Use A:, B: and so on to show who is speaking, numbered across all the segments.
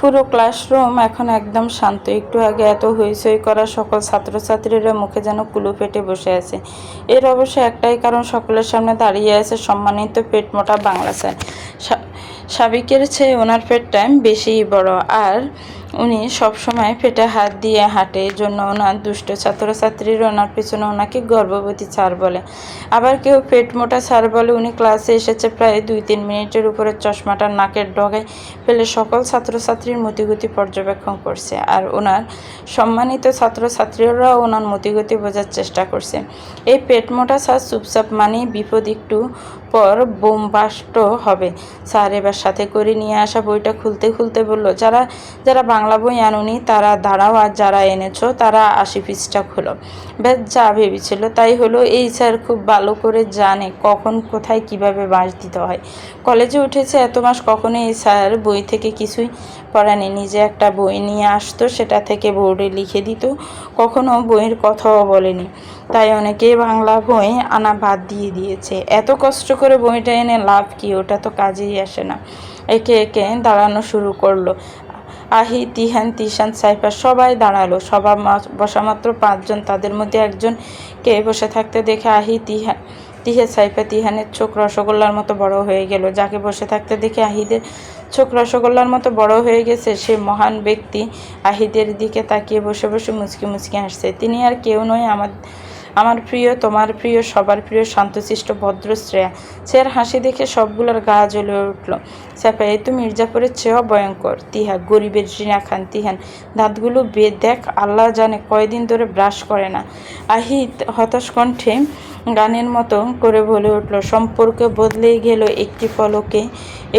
A: পুরো ক্লাসরুম এখন একদম শান্ত। একটু আগে এত হইচই করা সকল ছাত্রছাত্রীরা মুখে যেন কুলু ফেটে বসে আছে। এর অবশ্য একটাই কারণ, সকলের সামনে দাঁড়িয়ে আছে সম্মানিত পেটমোটা বাংলা স্যার। সাবিকের চেয়ে ওনার পেটটা বেশিই বড়, আর উনি সবসময় পেটে হাত দিয়ে হাঁটে। এই জন্য ওনার দুষ্ট ছাত্রছাত্রীরা ওনার পেছনে ওনাকে গর্ভবতী স্যার বলে। আবার কেউ পেট মোটা স্যার বলে। উনি ক্লাসে এসেছে প্রায় 2-3 মিনিটের উপরে চশমাটা নাকের ডগায় ফেলে সকল ছাত্রছাত্রীর মতিগতি পর্যবেক্ষণ করছে, আর ওনার সম্মানিত ছাত্রছাত্রীরাও ওনার মতিগতি বোঝার চেষ্টা করছে। এই পেট মোটা স্যার চুপচাপ মানেই বিপদ একটু পর বোমবাস্ট হবে। স্যার এবার সাথে করে নিয়ে আসা বইটা খুলতে খুলতে বলল, যারা যারা বাংলা বই আনুনি তারা দাঁড়াও, আর যারা এনেছো তারা 80 পৃষ্ঠা খোলো। ব্যাস, যা ভেবেছিল তাই হলো। এই স্যার খুব ভালো করে জানে কখন কোথায় কিভাবে বাঁশ দিতে হয়। কলেজে উঠেছে এত মাস, কখনো এই স্যার বই থেকে কিছুই পড়ায়নি। নিজে একটা বই নিয়ে আসতো, সেটা থেকে বোর্ডে লিখে দিত, কখনো বইয়ের কথাও বলেনি। তাই অনেকেই বাংলা বই আনা বাদ দিয়ে দিয়েছে। এত কষ্ট করে বইটা এনে লাভ কি? ওটা তো কাজেই আসে না। একে একে দাঁড়ানো শুরু করলো। আহি, তিহান, তিশান, সাইফা সবাই দাঁড়ালো। সবার বসা মাত্র 5 জন। তাদের মধ্যে একজনকে বসে থাকতে দেখে আহি, সাইফা, তিহানের চোখ রসগোল্লার মতো বড় হয়ে গেল। যাকে বসে থাকতে দেখে আহিদের চোখ রসগোল্লার মতো বড় হয়ে গেছে, সে মহান ব্যক্তি আহিদের দিকে তাকিয়ে বসে বসে মুচকি মুচকি হাসছে। তিনি আর কেউ নয়, আমার প্রিয়, তোমার প্রিয়, সবার প্রিয় শান্তশিষ্ট ভদ্র শ্রেয়া। শ্রেয়ার হাসি দেখে সবগুলোর গা জ্বলে উঠল। সাইফা, এই তো মির্জাপুরের চেয়েও ভয়ঙ্কর। তিহা, গরিবের জিনা খান। তিহান, দাঁতগুলো দেখ, আল্লাহ জানে কয়দিন ধরে ব্রাশ করে না। আহিত হতাশ কণ্ঠে গানের মতো করে বলে উঠল, সম্পর্ক বদলেই গেল একটি পলকে।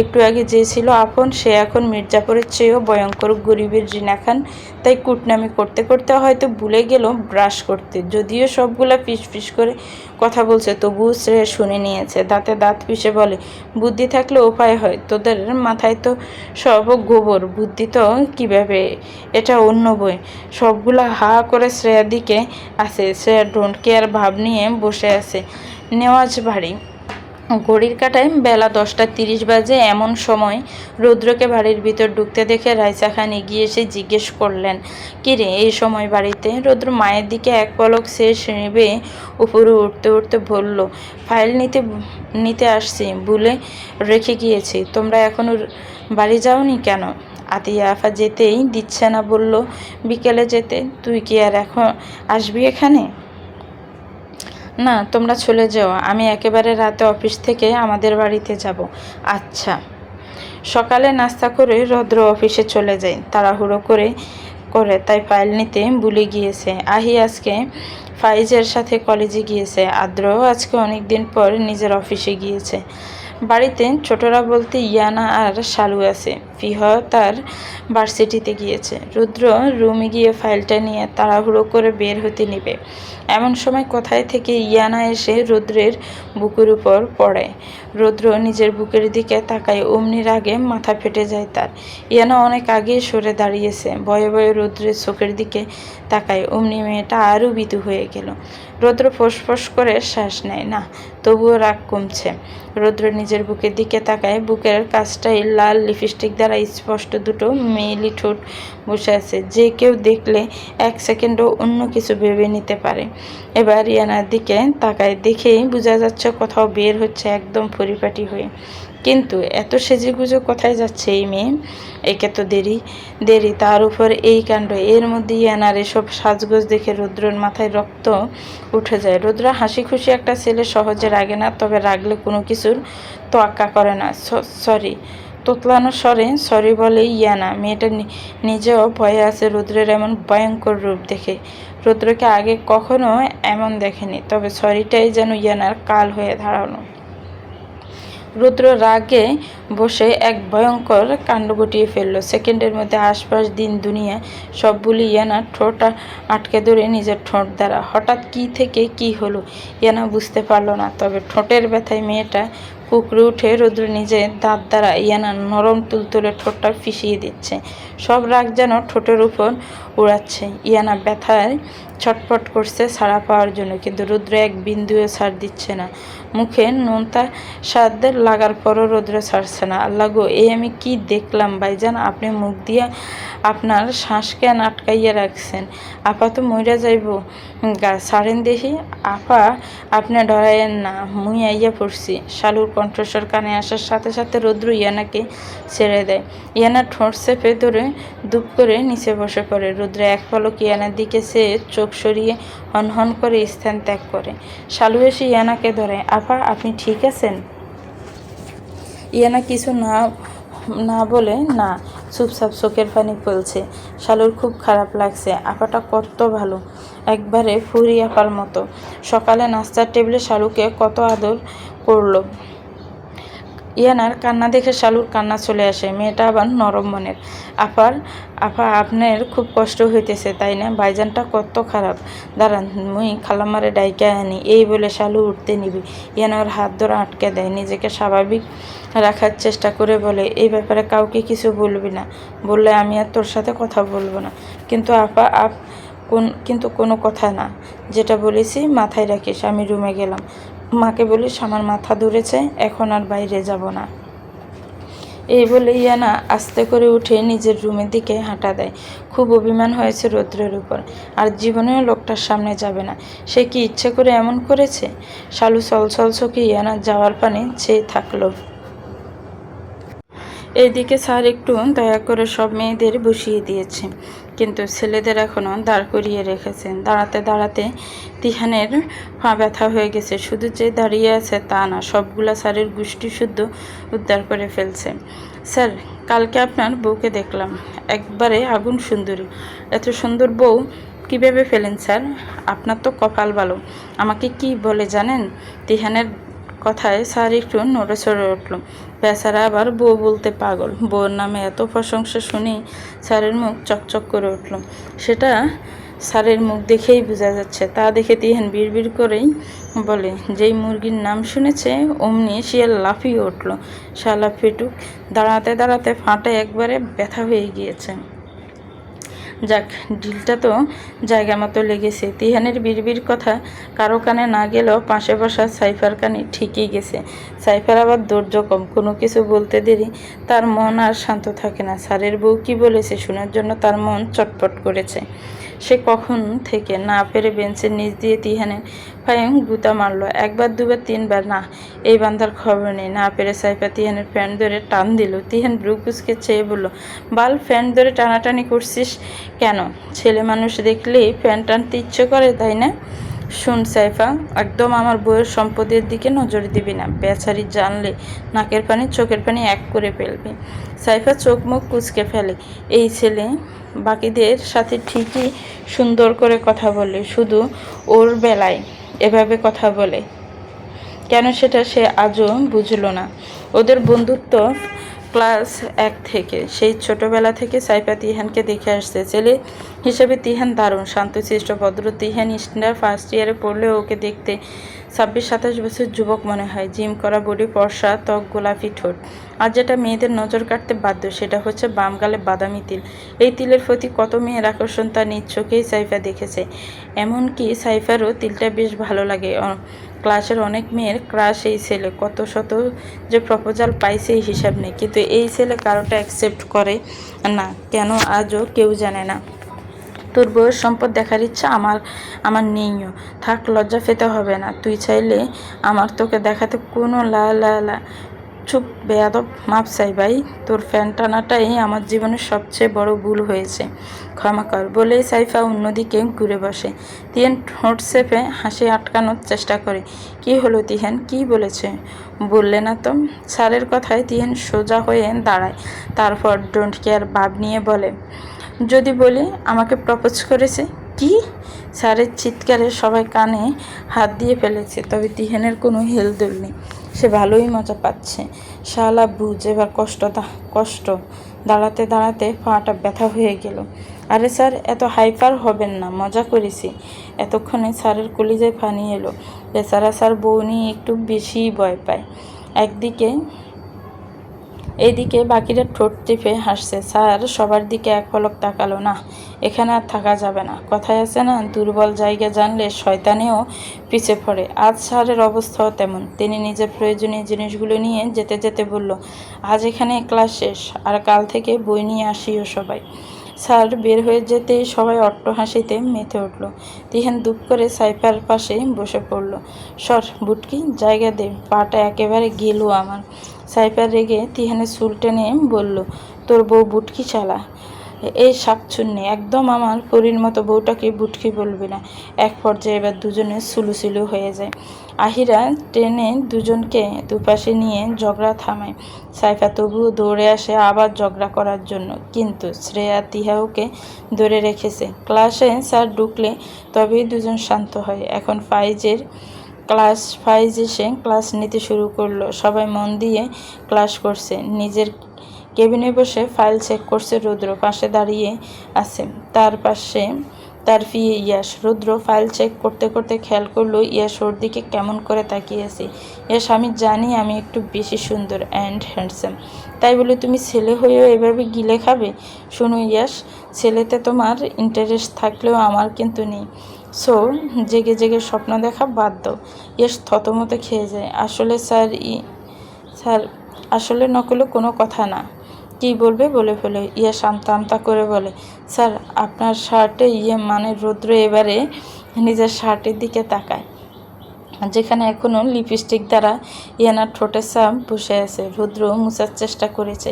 A: একটু আগে যে ছিল আপন, সে এখন মির্জাপুরের চেয়েও ভয়ঙ্কর। গরিবের জিনা খান। তাই কুটনামি করতে করতে হয়তো ভুলে গেল ব্রাশ করতে। যদিও সবগুলা ফিস ফিস করে কথা বলছে, তবুও শ্রেয়া শুনে নিয়েছে। দাঁতে দাঁত পিষে বলে, বুদ্ধি থাকলে উপায় হয়। তোদের মাথায় তো সব গোবর, বুদ্ধি তো কিভাবে? এটা অন্য বই। সবগুলা হা করে শ্রেয়ার দিকে আছে। শ্রেয়া ডোন্ট কেয়ার ভাব নিয়ে বসে আছে। নেওয়াজ ভারী। ঘড়ির কাঁটায় বেলা 10:30 বাজে। এমন সময় রৌদ্রকে বাড়ির ভিতর ঢুকতে দেখে রাইসা খান এগিয়ে এসে জিজ্ঞেস করলেন, কিরে এই সময় বাড়িতে? রৌদ্র মায়ের দিকে এক পলক সে সিঁড়ি বেয়ে উপরে উঠতে উঠতে বলল, ফাইল নিতে আসছি, ভুলে রেখে গিয়েছি। তোমরা এখনো বাড়ি যাওনি কেন? আতিয়া আফা যেতেই দিচ্ছে না, বলল বিকেলে যেতে। তুই কি আর এখন আসবি এখানে? না, তোমরা চলে যাও, আমি একেবারে রাতে অফিস থেকে আমাদের বাড়িতে যাব। আচ্ছা। সকালে নাস্তা করে রৌদ্র অফিসে চলে যায়। তাড়াহুড়ো করে তাই ফাইল নিতে ভুলে গিয়েছে। আহি আজকে ফাইজের সাথে কলেজে গিয়েছে। আদ্রও আজকে অনেক দিন পর নিজের অফিসে গিয়েছে। বাড়িতে ছোটরা বলতে ইয়ানা আর শালু আছে। ফিহ তার ভার্সিটিতে গিয়েছে। রুদ্র রুমে গিয়ে ফাইলটা নিয়ে তাড়াহুড়ো করে বের হতে নিবে, এমন সময় কোথায় থেকে ইয়ানা এসে রুদ্রের বুকের উপর পড়ে। রুদ্র নিজের বুকের দিকে তাকায়, অমনি রাগে মাথা ফেটে যায় তার। ইয়ানা অনেক আগেই সরে দাঁড়িয়েছে, ভয়ে ভয়ে রুদ্রের চোখের দিকে তাকায়। অমনি মেয়েটা আরও ভীতু হয়ে গেল। রুদ্র ফোঁস করে শ্বাস নেয় না, তবুও রাগ কমছে। রুদ্র নিজের বুকের দিকে তাকায়। বুকের কাছটায় লাল লিপস্টিক দ্বারা স্পষ্ট দুটো মেয়েলি ঠোঁট বসে আছে। যে কেউ দেখলে 1 সেকেন্ডও অন্য কিছু ভেবে নিতে পারে। এবার ইয়ানার দিকে তাকায়, দেখেই বোঝা যাচ্ছে কোথাও বের হচ্ছে একদম পরিপাটি হয়ে। কিন্তু এত সেজেগুজে কোথায় যাচ্ছে এই মেয়ে? একে তো দেরি, তার উপর এই কাণ্ড। এর মধ্যে ইয়ানার এসব সাজগোজ দেখে রুদ্রর মাথায় রক্ত উঠে যায়। রুদ্র হাসি খুশি একটা ছেলে, সহজে রাগে না, তবে রাগলে কোনো কিছুর তোয়াক্কা করে না। সরি, তোতলানো স্বরে সরি বলে ইয়ানা। মেয়েটা নিজেও ভয়ে আছে রুদ্রের এমন ভয়ঙ্কর রূপ দেখে। রুদ্রকে আগে কখনো এমন দেখেনি, তবে সরিটাই যেন ইয়ানার কাল হয়ে দাঁড়ানো। রুদ্র রাগে বসে এক ভয়ঙ্কর কাণ্ড ঘটিয়ে ফেলল। সেকেন্ডের মধ্যে আশপাশ দিন দুনিয়া সব ভুলে ইয়ানার ঠোঁট আটকে ধরে নিজের ঠোঁট দ্বারা। হঠাৎ কি থেকে কি হলো ইয়ানা বুঝতে পারল না, তবে ঠোঁটের ব্যথায় মেয়েটা কুকড়ে উঠে রৌদ্র নিজের দাঁত দ্বারা ইয়ানার নরম তুলতুলে ঠোঁটটা ফিসিয়ে দিচ্ছে। সব রাগ যেন ঠোঁটের উপর উড়াচ্ছে। ইয়ানা ব্যথায় ছটফট করছে ছাড়া পাওয়ার জন্য, কিন্তু রুদ্র এক বিন্দুও ছাড় দিচ্ছে না। মুখে নোনতা স্বাদ লাগার পরও রৌদ্র ছাড়ছে না। আল্লাহ গো, এই আমি কি দেখলাম ভাইজান? আপনি মুখ দিয়া আপনার শ্বাস কেন আটকাইয়া রাখছেন? আপা তো মইরা যাইব গা, ছাড়েন দেখি। আপা আপনি ডরাইয়েন না, মুই আইয়া পড়ছি। শালুর কণ্ঠস্বর কানে আসার সাথে সাথে রৌদ্র ইয়ানাকে ছেড়ে দেয়। ইয়ানা ঠোঁট চেপে ধরে দুপ করে নিচে বসে পড়ে। রুদ্র এক পলক ইয়ানার দিকে সে চোখ সরিয়ে হনহন করে স্থান ত্যাগ করে। শালু এসে ইয়ানাকে ধরে। আপা আপনি ঠিক আছেন? ইয়ানা কিছু না বলে না, চুপচাপ চোখের পানি ফেলছে। শালুর খুব খারাপ লাগছে। আপাটা কত ভালো, একবারে ফুরি আপার মতো। সকালে নাস্তার টেবিলে শালুকে কত আদর করলো। ইয়ানার কান্না দেখে শালুর কান্না চলে আসে। মেয়েটা আবার নরম মনের। আপা আপনার খুব কষ্ট হইতেছে তাই না? ভাইজানটা কত খারাপ। দাঁড়ান, মুই খালামারে ডাইকা আনি। এই বলে শালু উঠতে নিবি, ইয়ানার হাত ধরে আটকে দেয়। নিজেকে স্বাভাবিক রাখার চেষ্টা করে বলে, এই ব্যাপারে কাউকে কিছু বলবি না। বললে আমি আর তোর সাথে কথা বলবো না। কিন্তু আপা কিন্তু কোনো কথা না, যেটা বলেছি মাথায় রাখিস। আমি রুমে গেলাম, মাকে বলিস আমার মাথা ধরেছে, এখন আর বাইরে যাব না। এই বলে ইয়ানা আস্তে করে উঠে নিজের রুমের দিকে হাঁটা দেয়। খুব অভিমান হয়েছে রৌদ্রের উপর, আর জীবনেও লোকটার সামনে যাবে না। সে কি ইচ্ছে করে এমন করেছে? শালু ছলছল চোখে ইয়ানা যাওয়ার পানে চেয়ে থাকলো। এইদিকে স্যার একটু দয়া করে সব মেয়েদের বসিয়ে দিয়েছে, কিন্তু ছেলেদের এখনও দাঁড় করিয়ে রেখেছেন। দাঁড়াতে দাঁড়াতে তিহানের পা ব্যথা হয়ে গেছে। শুধু যে দাঁড়িয়ে আছে তা না, সবগুলা স্যারের গোষ্ঠী শুদ্ধ উদ্ধার করে ফেলছে। স্যার, কালকে আপনার বউকে দেখলাম, একবারে আগুন সুন্দরী। এত সুন্দর বউ কীভাবে ফেলেন স্যার? আপনার তো কপাল ভালো। আমাকে কি বলে জানেন? তিহানের কথায় স্যার একটু নড়েচড়ে উঠল। বেচারা আবার বউ বলতে পাগল। বউর নামে এত প্রশংসা শুনেই স্যারের মুখ চকচক করে উঠল। সেটা স্যারের মুখ দেখেই বোঝা যাচ্ছে। তা দেখে তিহান বিড়বিড় করেই বলে, যেই মুরগির নাম শুনেছে অমনি শিয়াল লাফিয়ে উঠল। শালা পেটুক, দাঁড়াতে দাঁড়াতে ফাঁটা একবারে ব্যথা হয়ে গিয়েছে। যাক, ঢিলটা তো জায়গা মতো লেগেছে। তিহানের বিড়বিড় কথা কারো কানে না গেলেও পাশে বসা সাইফার কানে ঠিকই গেছে। সাইফার আবার ধৈর্য কম, কোনো কিছু বলতে দেরি তার মন আর শান্ত থাকে না। স্যারের বউ কি বলেছে শোনার জন্য তার মন চটপট করেছে। সে কখন থেকে না পেরে বেঞ্চের নিচ দিয়ে তিহানের পায়ে গুতা মারল। একবার দুবার তিনবার, না, এই বান্দার খবর নেই। না পেরে সাইফা তিহানের প্যান্ট ধরে টান দিল। তিহান ব্রু কুচকে চেয়ে বলল, বাল, প্যান্ট ধরে টানাটানি করছিস কেন? ছেলে মানুষ দেখলেই প্যান্ট টানতে ইচ্ছে করে, তাই না? শুন সাইফা, একদম আমার বউয়ের সম্পদের দিকে নজর দিবি না। বেচারি জানলে নাকের পানি চোখের পানি এক করে ফেলবে। সাইফা চোখ মুখ কুচকে ফেলে। এই ছেলে বাকিদের সাথে ঠিকই সুন্দর করে কথা বলে, শুধু ওর বেলায় এভাবে কথা বলে কেন সেটা সে আজও বুঝল না। ওদের বন্ধুত্ব ক্লাস 1 থেকে, সেই ছোটবেলা থেকে সাইফা তিহানকে দেখে আসছে। ছেলে হিসেবে তিহান দারুণ শান্তশিষ্ট ভদ্র। তিহান স্ট্যান্ডার্ড ফার্স্ট ইয়ারে পড়লেও ওকে দেখতে 26-27 বছর যুবক মনে হয়। জিম করা বডি, ফর্সা ত্বক, গোলাপি ঠোঁট। আর যেটা মেয়েদের নজর কাটতে বাধ্য সেটা হচ্ছে বাম গালে বাদামি তিল। এই তিলের প্রতি কত মেয়ের আকর্ষণ তা নিজ চোখেই সাইফা দেখেছে। এমনকি সাইফারও তিলটা বেশ ভালো লাগে। ক্লাসের অনেক মেয়ের ক্রাশ এই ছেলে। কত শত যে প্রপোজাল পাইছে হিসাব নেই, কিন্তু এই ছেলে কারোটা অ্যাকসেপ্ট করে না কেন আজও কেউ জানে না। তোর বউয়ের সম্পদ দেখার ইচ্ছা আমার নেইও। থাক, লজ্জা পেতে হবে না। তুই চাইলে আমার তোকে দেখাতে কোনো লা চুপ বেয়াদব, মাপ চাই ভাই। তোর ফ্যান টানাটাই আমার জীবনের সবচেয়ে বড় ভুল হয়েছে, ক্ষমা কর। বলেই সাইফা অন্যদিকে ঘুরে বসে। তিহান ঠোঁট চেপে হাসি আটকানোর চেষ্টা করে। কি হলো তিহান, কি বলেছে? বললে না তো? স্যারের কথায় তিহান সোজা হয়ে দাঁড়ায়, তারপর ডোন্ট কেয়ার ভাব নিয়ে বলে, যদি বলি আমাকে প্রপোজ করেছে। কি? স্যারের চিৎকারে সবাই কানে হাত দিয়ে ফেলেছে, তবে তিহানের কোনো হেলদোল নেই। সে ভালোই মজা পাচ্ছে। শালা বুঝ, এবার কষ্ট। দাঁড়াতে দাঁড়াতে পাটা ব্যথা হয়ে গেল। আরে স্যার, এত হাইপার হবেন না, মজা করেছি। এতক্ষণে স্যারের কলিজায় পানি এলো। বেচারা স্যার বউ নিয়ে একটু বেশিই ভয় পায়। একদিকে এইদিকে বাকিরা ঠোঁট টিপে হাসছে। স্যার সবার দিকে এক পলক তাকালো। না, এখানে আর থাকা যাবে না। কথায় আছে না, দুর্বল জায়গা জানলে শয়তানেও পিছে পড়ে। আজ স্যারের অবস্থাও তেমন। তিনি নিজের প্রয়োজনীয় জিনিসগুলো নিয়ে যেতে যেতে বলল, আজ এখানে ক্লাস শেষ, আর কাল থেকে বই নিয়ে আসিও সবাই। স্যার বের হয়ে যেতেই সবাই অট্টহাসিতে মেতে উঠল। তিহান দুপ করে সাইফার পাশে বসে পড়ল। সর বুটকি, জায়গা দে, পাটা একেবারে গেলু আমার। সাইফার রেগে তিহানের চুল টেনে বলল, তোর বউ বুটকি চালা? এই শাকচুন্নি, একদম আমার পরীর মতো বউটাকে বুটকি বলবি না। এক পর্যায়ে এবার দুজনে সুলুসুলু হয়ে যায়। আহিরা টেনে দুজনকে দুপাশে নিয়ে ঝগড়া থামায়। সাইফা তবুও দৌড়ে আসে আবার ঝগড়া করার জন্য, কিন্তু শ্রেয়া তিহাওকে ধরে রেখেছে। ক্লাসে স্যার ঢুকলে তবেই দুজন শান্ত হয়। এখন ফাইজ এসে ক্লাস নিতে শুরু করলো। সবাই মন দিয়ে ক্লাস করছে। নিজের কেবিনে বসে ফাইল চেক করছে রুদ্র। পাশে দাঁড়িয়ে আছে তার ফিয়ে ইয়াস। রুদ্র ফাইল চেক করতে করতে খেয়াল করলো ইয়াস ওর দিকে কেমন করে তাকিয়ে আছে। ইয়াস, আমি জানি আমি একটু বেশি সুন্দর অ্যান্ড হ্যান্ডসাম, তাই বলে তুমি ছেলে হয়েও এভাবে গিলে খাবে? শোনো ইয়াস, ছেলেতে তোমার ইন্টারেস্ট থাকলেও আমার কিন্তু নেই। সো জেগে জেগে স্বপ্ন দেখা বাদ দাও। ইয়াস থতমত খেয়ে যায়। আসলে স্যার আসলে নকলে কোনো কথা না। কি বলবে বলে ফেলে। ইয়ে আমতা আমতা করে বলে, স্যার আপনার শার্টে মানে রুদ্র এবারে নিজের শার্টের দিকে তাকায়, যেখানে এখনও লিপস্টিক দ্বারা ইয়ানার ঠোঁটের ছাপ বসে আছে। রুদ্র মুছার চেষ্টা করেছে।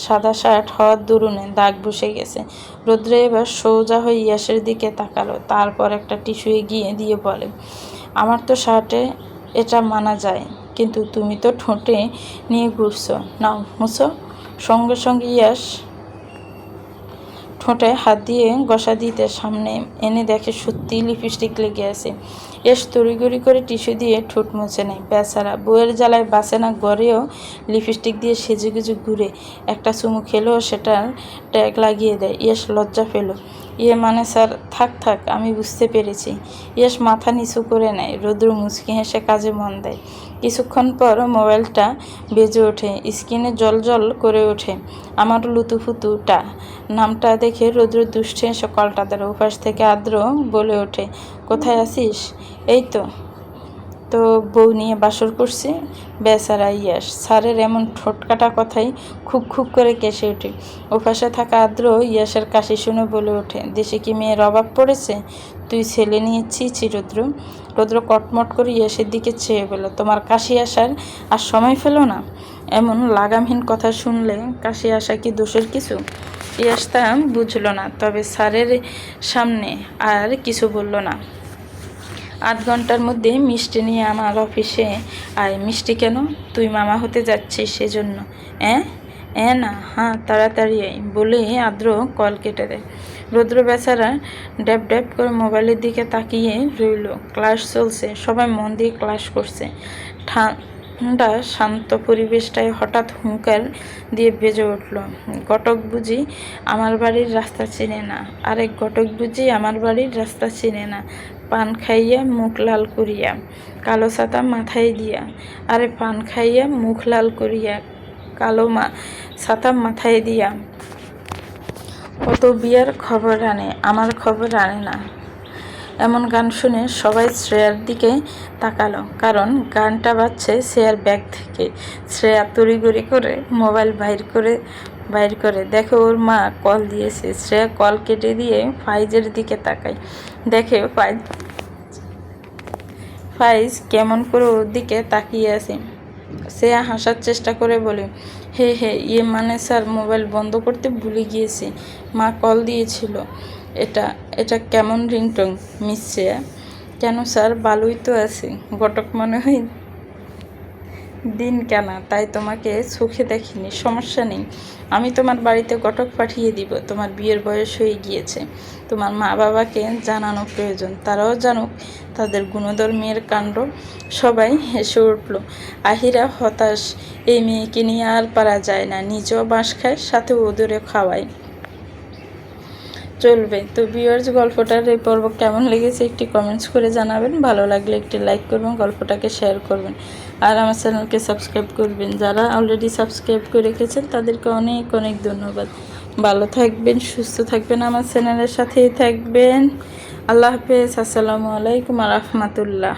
A: সাদা শার্ট হওয়ার দরুনে দাগ বসে গেছে। রুদ্র এবার সোজা হয়ে ইয়াসের দিকে তাকালো, তারপর একটা টিস্যু এগিয়ে দিয়ে বলে, আমার তো শার্টে এটা মানা যায়, কিন্তু তুমি তো ঠোঁটে নিয়ে ঘুরছো, নাও মুছো। সঙ্গে সঙ্গে ইয়াস ঠোঁটে হাত দিয়ে ঘষা দিতে সামনে এনে দেখে সত্যিই লিপস্টিক লেগে আছে। ইয়াস তড়িঘড়ি করে টিস্যু দিয়ে ঠোঁট মুছে নেয়। বেচারা বউয়ের জ্বালায় বাঁচে না, ঘরেও লিপস্টিক দিয়ে সেজেগুজে ঘুরে। একটা চুমু খেলেও সেটার ট্যাগ লাগিয়ে দেয়। ইয়াস লজ্জা পেল। মানে স্যার, থাক আমি বুঝতে পেরেছি। ইয়াস মাথা নিচু করে নেয়। রুদ্র মুচকি হেসে কাজে মন দেয়। কিছুক্ষণ পর মোবাইলটা বেজে ওঠে। স্ক্রিনে জল করে ওঠে আমার লুতুফুতুটা নামটা দেখে রুদ্র দুষ্টে এসে কলটা ধরে। উপাস থেকে আদ্র বলে ওঠে, কোথায় আছিস? এই তো বউ নিয়ে বাসর করছি। বেচারা ইয়াস, স্যারের এমন ঠোঁটকাটা কথাই খুব করে কেসে ওঠে। ওপাশে থাকা আদ্র ইয়াসের কাশি শুনে বলে ওঠে, দেশে কি মেয়ের অভাব পড়েছে? তুই ছেলে নিয়ে ছি রুদ্র কটমট করে ইয়াসের দিকে চেয়ে বলল, তোমার কাশি আসার আর সময় ফেলো না? এমন লাগামহীন কথা শুনলে কাশি আসা কি দোষের কিছু? ইয়াস তা বুঝল না, তবে স্যারের সামনে আর কিছু বলল না। 8 ঘন্টার মধ্যে মিষ্টি নিয়ে আমার অফিসে আয়। মিষ্টি কেন? তুই মামা হতে যাচ্ছিস সেজন্য। না, হ্যাঁ তাড়াতাড়ি আয় বলে আদ্র কল কেটে দেয়। রুদ্র বেচারা ড্যাব করে মোবাইলের দিকে তাকিয়ে রইল। ক্লাস চলছে, সবাই মন দিয়ে ক্লাস করছে। ঠান্ডা শান্ত পরিবেশটায় হঠাৎ হুঙ্কার দিয়ে বেজে উঠল, ঘটক বুঝি আমার বাড়ির রাস্তা চিনে না? আরেক ঘটক বুঝি আমার বাড়ির রাস্তা চিনে না? পান খাইয়া মুখ লাল করিয়া, কালো ছাতা মাথায় দিয়া। আরে পান খাইয়া মুখ লাল করিয়া, কালো ছাতা মাথায় দিয়া। কত বিয়ার খবর আনে, আমার খবর আনে না। এমন গান শুনে সবাই শ্রেয়ার দিকে তাকালো, কারণ গানটা বাজছে শ্রেয়ার ব্যাগ থেকে। শ্রেয়া তড়িঘড়ি করে মোবাইল বাইর করে দেখে ওর মা কল দিয়েছে। শ্রেয়া কল কেটে দিয়ে ফাইজের দিকে তাকায়, দেখে ফাইজ কেমন করে ওর দিকে তাকিয়ে আছে। শ্রেয়া হাসার চেষ্টা করে বলে, হে মানে স্যার, মোবাইল বন্ধ করতে ভুলে গিয়েছি, মা কল দিয়েছিল। এটা কেমন রিংটং মিস শ্রেয়া? কেন স্যার, ভালোই তো আছে। ঘটক মনে হয় দিন কেনা, তাই তোমাকে চোখে দেখিনি। সমস্যা নেই, আমি তোমার বাড়িতে ঘটক পাঠিয়ে দিব। তোমার বিয়ের বয়স হয়ে গিয়েছে, তোমার মা বাবাকে জানানো প্রয়োজন, তারাও জানুক তাদের গুণধর মেয়ের কাণ্ড। সবাই হেসে উঠল। আহিরা হতাশ, এই মেয়েকে নিয়ে আর পারা যায় না। নিজেও বাঁশ খায়, সাথে ওদেরও খাওয়ায়। চলবে। তো ভিউয়ার্স, গল্পটার এই পর্ব কেমন লেগেছে একটি কমেন্টস করে জানাবেন। ভালো লাগলে একটি লাইক করবেন, গল্পটাকে শেয়ার করবেন, আর আমার চ্যানেলকে সাবস্ক্রাইব করবেন। যারা অলরেডি সাবস্ক্রাইব করে রেখেছেন তাদেরকে অনেক অনেক ধন্যবাদ। ভালো থাকবেন, সুস্থ থাকবেন, আমার চ্যানেলের সাথেই থাকবেন। আল্লাহ হাফেজ। আসসালামু আলাইকুম ওয়া রাহমাতুল্লাহ।